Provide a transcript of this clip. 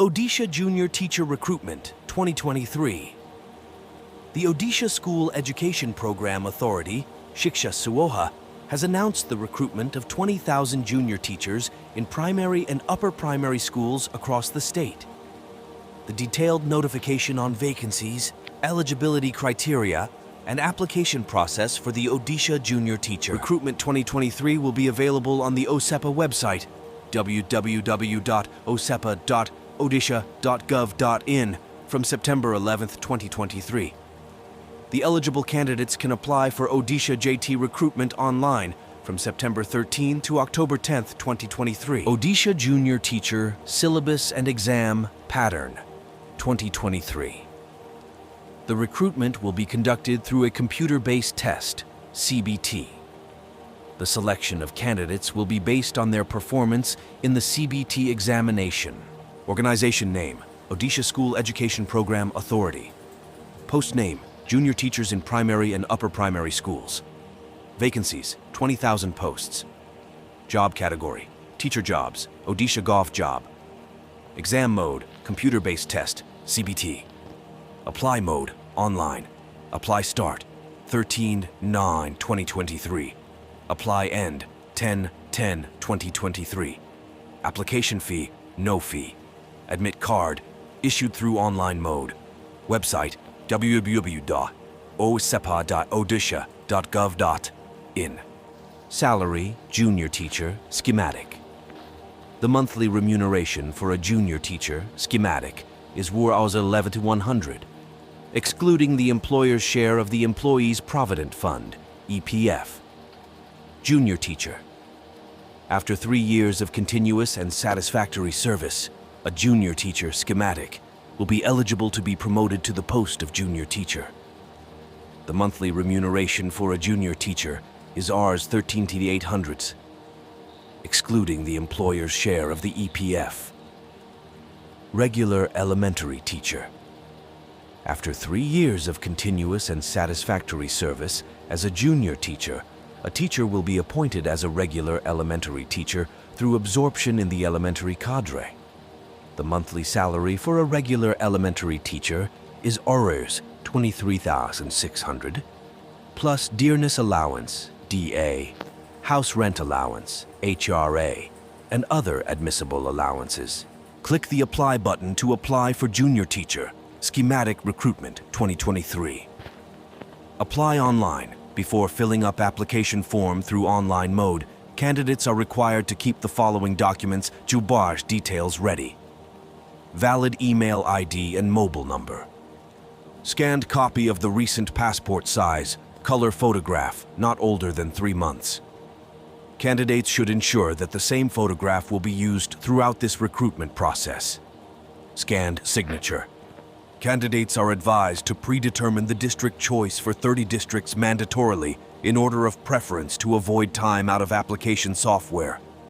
Odisha Junior Teacher Recruitment 2023. The Odisha School Education Program Authority, Shiksha Suoha, has announced the recruitment of 20,000 junior teachers in primary and upper primary schools across the state. The detailed notification on vacancies, eligibility criteria, and application process for the Odisha Junior Teacher Recruitment 2023 will be available on the OSEPA website, www.osepa.odisha.gov.in, from September 11, 2023. The eligible candidates can apply for Odisha JT recruitment online from September 13 to October 10, 2023. Odisha Junior Teacher Syllabus and Exam Pattern 2023. The recruitment will be conducted through a computer-based test, CBT. The selection of candidates will be based on their performance in the CBT examination. Organization name, Odisha School Education Program Authority. Post name, Junior Teachers in Primary and Upper Primary Schools. Vacancies, 20,000 posts. Job category, Teacher Jobs, Odisha Govt Job. Exam mode, Computer-based test, CBT. Apply mode, Online. Apply start, 13/9/2023. Apply end, 10/10/2023. Application fee, no fee. Admit card, issued through online mode. Website, www.osepa.odisha.gov.in. Salary, Junior Teacher, Schematic. The monthly remuneration for a Junior Teacher, Schematic, is 100, excluding the employer's share of the Employees Provident Fund, EPF. Junior Teacher. After 3 years of continuous and satisfactory service, a Junior Teacher, Schematic, will be eligible to be promoted to the post of Junior Teacher. The monthly remuneration for a Junior Teacher is Rs 13 to the 800s, excluding the employer's share of the EPF. Regular Elementary Teacher. After 3 years of continuous and satisfactory service as a Junior Teacher, a teacher will be appointed as a regular elementary teacher through absorption in the elementary cadre. The monthly salary for a regular elementary teacher is Rs 23,600, plus Dearness Allowance, DA, House Rent Allowance, HRA, and other admissible allowances. Click the Apply button to apply for Junior Teacher, Schematic Recruitment 2023. Apply online. Before filling up application form through online mode, candidates are required to keep the following documents Jubar's details ready. Valid email ID and mobile number. Scanned copy of the recent passport size, color photograph, not older than 3 months. Candidates should ensure that the same photograph will be used throughout this recruitment process. Scanned signature. Candidates are advised to predetermine the district choice for 30 districts mandatorily in order of preference to avoid time out of application software.